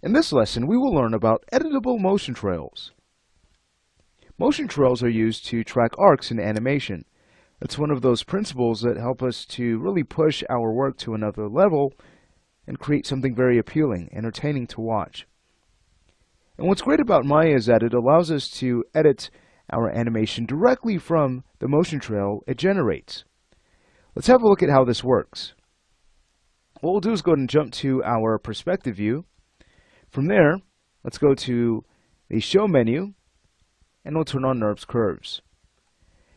In this lesson, we will learn about editable motion trails. Motion trails are used to track arcs in animation. It's one of those principles that help us to really push our work to another level and create something very appealing, entertaining to watch. And what's great about Maya is that it allows us to edit our animation directly from the motion trail it generates. Let's have a look at how this works. What we'll do is go ahead and jump to our perspective view. From there, let's go to the Show menu, and we'll turn on NURBS Curves.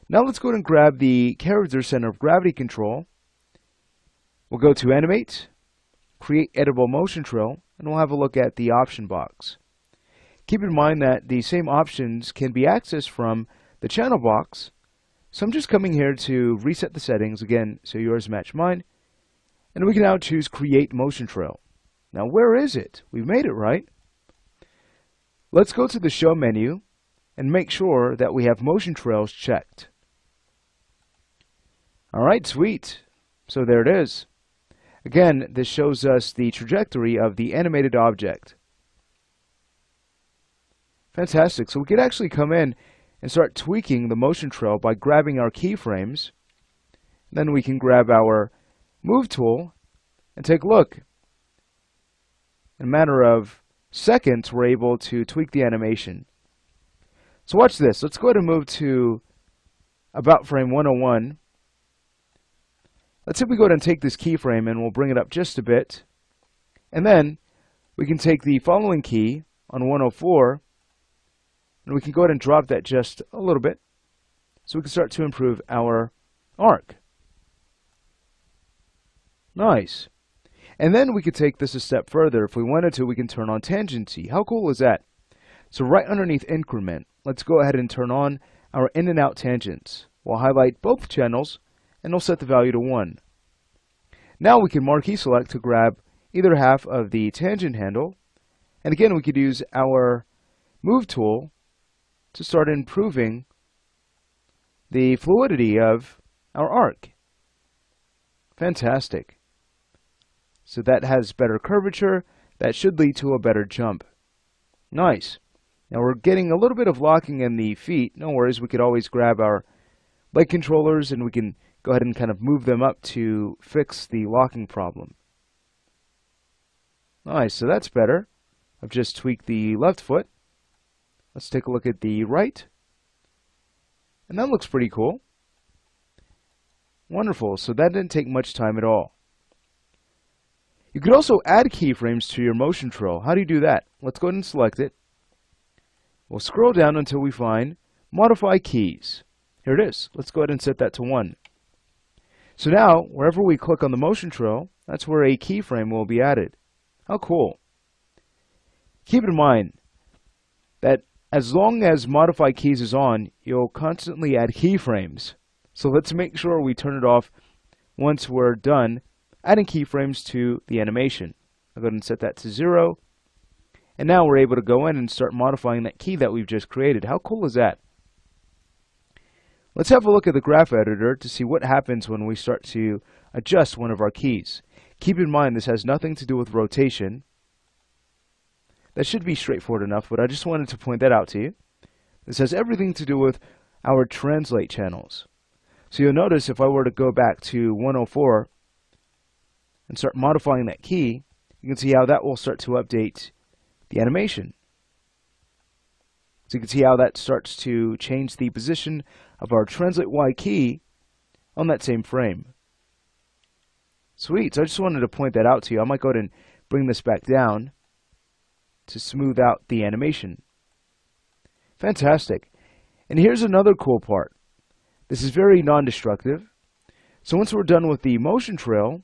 Now let's go ahead and grab the Character Center of Gravity control. We'll go to Animate, Create Editable Motion Trail, and we'll have a look at the option box. Keep in mind that the same options can be accessed from the channel box, so I'm just coming here to reset the settings again so yours match mine, and we can now choose Create Motion Trail. Now where is it? We've made it, right? Let's go to the Show menu and make sure that we have Motion Trails checked. Alright, sweet. So there it is. Again, this shows us the trajectory of the animated object. Fantastic. So we could actually come in and start tweaking the motion trail by grabbing our keyframes. Then we can grab our Move tool and take a look. In a matter of seconds, we're able to tweak the animation. So watch this. Let's go ahead and move to about frame 101. Let's say we go ahead and take this keyframe and we'll bring it up just a bit. And then we can take the following key on 104 and we can go ahead and drop that just a little bit so we can start to improve our arc. Nice. And then we could take this a step further. If we wanted to, we can turn on tangency. How cool is that? So right underneath increment, let's go ahead and turn on our in and out tangents. We'll highlight both channels and we'll set the value to 1. Now we can marquee select to grab either half of the tangent handle. And again, we could use our Move tool to start improving the fluidity of our arc. Fantastic. So that has better curvature. That should lead to a better jump. Nice. Now we're getting a little bit of locking in the feet. No worries, we could always grab our leg controllers and we can go ahead and kind of move them up to fix the locking problem. Nice, so that's better. I've just tweaked the left foot. Let's take a look at the right. And that looks pretty cool. Wonderful, so that didn't take much time at all. You could also add keyframes to your motion trail. How do you do that? Let's go ahead and select it. We'll scroll down until we find Modify Keys. Here it is. Let's go ahead and set that to 1. So now, wherever we click on the motion trail, that's where a keyframe will be added. How cool. Keep in mind that as long as Modify Keys is on, you'll constantly add keyframes. So let's make sure we turn it off once we're done adding keyframes to the animation. I'll go ahead and set that to 0. And now we're able to go in and start modifying that key that we've just created. How cool is that? Let's have a look at the graph editor to see what happens when we start to adjust one of our keys. Keep in mind this has nothing to do with rotation. That should be straightforward enough, but I just wanted to point that out to you. This has everything to do with our translate channels. So you'll notice if I were to go back to 104 and start modifying that key, you can see how that will start to update the animation. So you can see how that starts to change the position of our translate Y key on that same frame. Sweet, so I just wanted to point that out to you. I might go ahead and bring this back down to smooth out the animation. Fantastic. And here's another cool part. This is very non-destructive. So once we're done with the motion trail,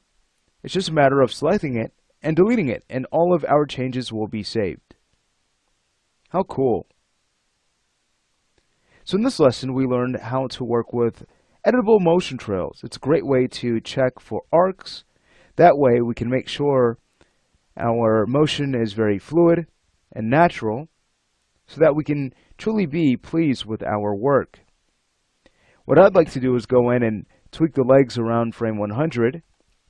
it's just a matter of selecting it and deleting it, and all of our changes will be saved. How cool. So in this lesson, we learned how to work with editable motion trails. It's a great way to check for arcs. That way we can make sure our motion is very fluid and natural so that we can truly be pleased with our work. What I'd like to do is go in and tweak the legs around frame 100.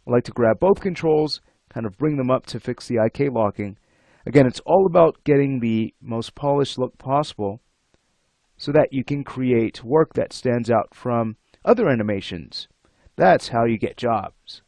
I like to grab both controls, kind of bring them up to fix the IK locking. Again, it's all about getting the most polished look possible so that you can create work that stands out from other animations. That's how you get jobs.